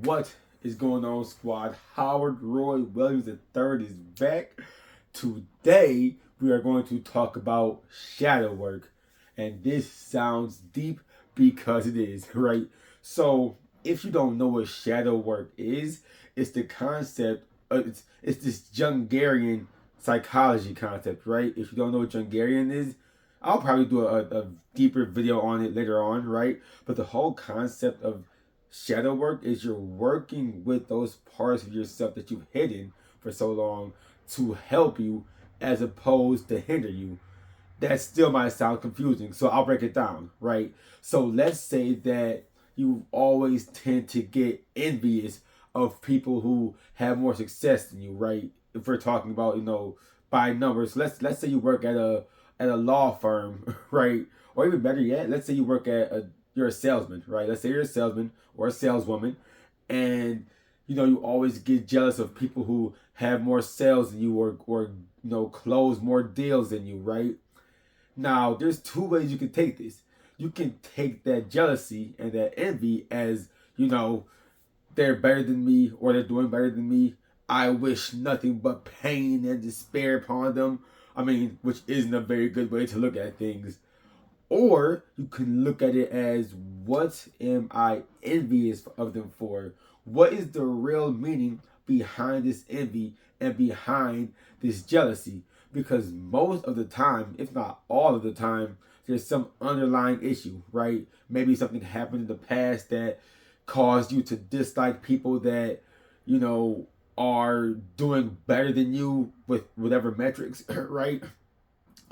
What is going on, squad? Howard Roy Williams III is back. Today, we are going to talk about shadow work. And this sounds deep because it is, right? So, if you don't know what shadow work is, it's the concept, it's this Jungarian psychology concept, right? If you don't know what Jungarian is, I'll probably do a deeper video on it later on, right? But the whole concept of shadow work is you're working with those parts of yourself that you've hidden for so long to help you as opposed to hinder you. That still might sound confusing, so I'll break it down, right? So let's say that you always tend to get envious of people who have more success than you, right? If we're talking about, by numbers, let's say you work at a law firm, right? Or even better yet, let's say you work at you're a salesman, right? Let's say you're a salesman or a saleswoman, and you always get jealous of people who have more sales than you, or close more deals than you, right? Now, there's two ways you can take this. You can take that jealousy and that envy as, they're better than me or they're doing better than me. I wish nothing but pain and despair upon them. I mean, which isn't a very good way to look at things. Or you can look at it as, what am I envious of them for? What is the real meaning behind this envy and behind this jealousy? Because most of the time, if not all of the time, there's some underlying issue, right? Maybe something happened in the past that caused you to dislike people that, are doing better than you with whatever metrics, right?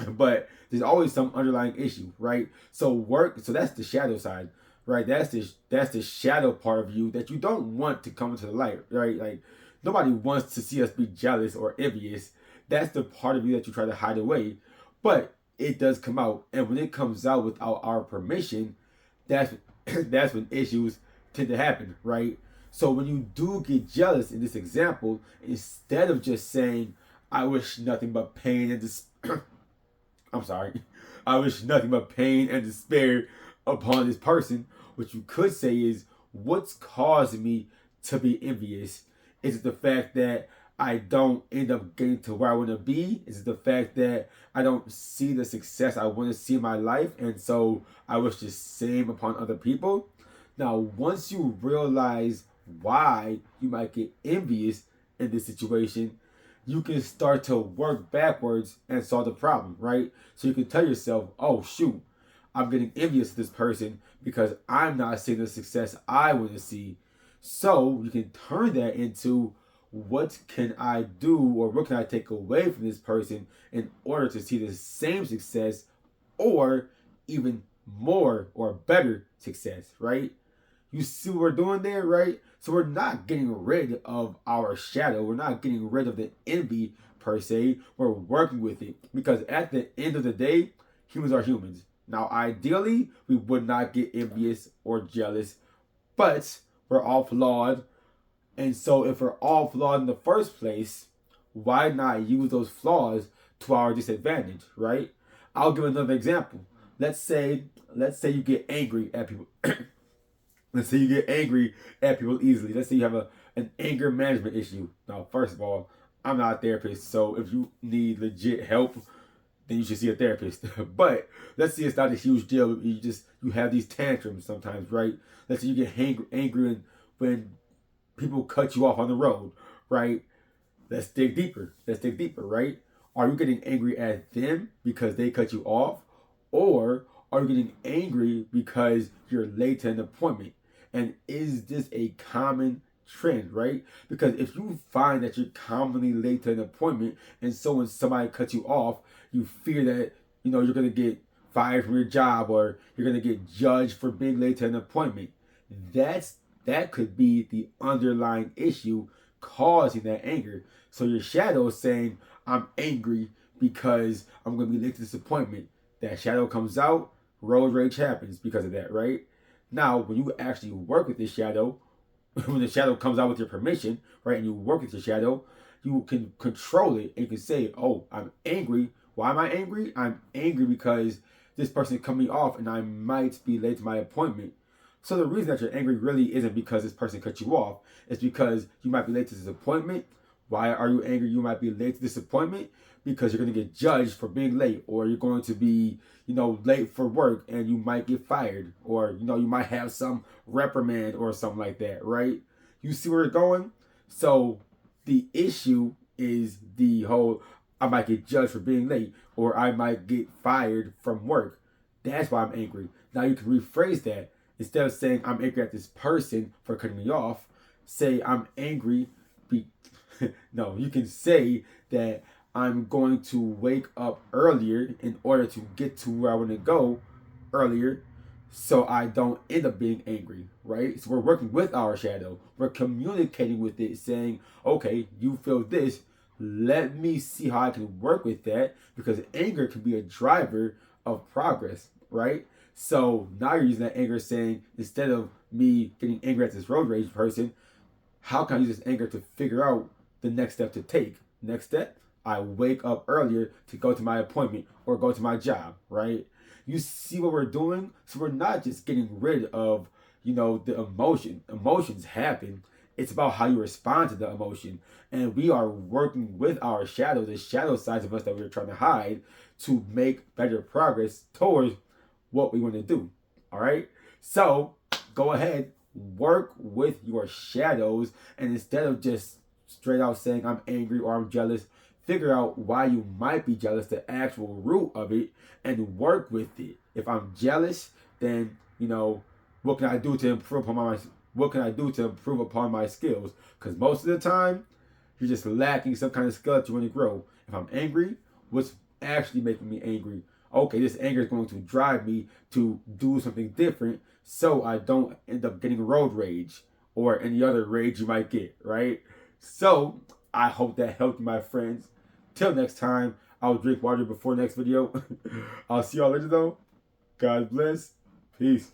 But there's always some underlying issue, right? So that's the shadow side, right? That's the shadow part of you that you don't want to come into the light, right? Like, nobody wants to see us be jealous or envious. That's the part of you that you try to hide away, but it does come out, and when it comes out without our permission, that's that's when issues tend to happen, right? So when you do get jealous in this example, instead of just saying, "I wish nothing but pain and I'm sorry. I wish nothing but pain and despair upon this person," what you could say is, what's causing me to be envious? Is it the fact that I don't end up getting to where I want to be? Is it the fact that I don't see the success I want to see in my life, and so I wish the same upon other people? Now, once you realize why you might get envious in this situation, you can start to work backwards and solve the problem, right? So you can tell yourself, oh, shoot, I'm getting envious of this person because I'm not seeing the success I want to see. So you can turn that into, what can I do, or what can I take away from this person in order to see the same success, or even more or better success, right? You see what we're doing there, right? So we're not getting rid of our shadow. We're not getting rid of the envy per se. We're working with it, because at the end of the day, humans are humans. Now, ideally, we would not get envious or jealous, but we're all flawed. And so if we're all flawed in the first place, why not use those flaws to our disadvantage, right? I'll give another example. Let's say you get angry at people. Let's say you get angry at people easily. Let's say you have an anger management issue. Now, first of all, I'm not a therapist, so if you need legit help, then you should see a therapist. But let's say it's not a huge deal. You have these tantrums sometimes, right? Let's say you get angry when people cut you off on the road, right? Let's dig deeper. Right? Are you getting angry at them because they cut you off? Or are you getting angry because you're late to an appointment? And is this a common trend, right? Because if you find that you're commonly late to an appointment, and so when somebody cuts you off, you fear that, you're going to get fired from your job, or you're going to get judged for being late to an appointment. That could be the underlying issue causing that anger. So your shadow is saying, I'm angry because I'm going to be late to this appointment. That shadow comes out, road rage happens because of that, right? Now, when you actually work with this shadow, when the shadow comes out with your permission, right, and you work with your shadow, you can control it, and you can say, oh, I'm angry. Why am I angry? I'm angry because this person cut me off and I might be late to my appointment. So the reason that you're angry really isn't because this person cut you off. It's because you might be late to this appointment. Why are you angry? You might be late to this appointment because you're going to get judged for being late, or you're going to be, late for work and you might get fired, or, you might have some reprimand or something like that, right? You see where it's going? So the issue is the whole, I might get judged for being late, or I might get fired from work. That's why I'm angry. Now you can rephrase that. Instead of saying I'm angry at this person for cutting me off, say I'm angry. No, you can say that I'm going to wake up earlier in order to get to where I want to go earlier, so I don't end up being angry, right? So we're working with our shadow. We're communicating with it, saying, okay, you feel this. Let me see how I can work with that, because anger can be a driver of progress, right? So now you're using that anger, saying, instead of me getting angry at this road rage person, how can I use this anger to figure out the next step to take? Next step, I wake up earlier to go to my appointment or go to my job, right? You see what we're doing? So we're not just getting rid of, the emotion. Emotions happen. It's about how you respond to the emotion. And we are working with our shadow, the shadow sides of us that we're trying to hide, to make better progress towards what we want to do. All right? So go ahead, work with your shadows, and instead of just straight out saying I'm angry or I'm jealous, figure out why you might be jealous, the actual root of it, and work with it. If I'm jealous, then what can I do to improve upon my skills? Because most of the time, you're just lacking some kind of skill that you want to grow. If I'm angry, what's actually making me angry? Okay, this anger is going to drive me to do something different, so I don't end up getting road rage or any other rage you might get, right? So I hope that helped you, my friends. Till next time, I'll drink water before next video. I'll see y'all later though. God bless. Peace.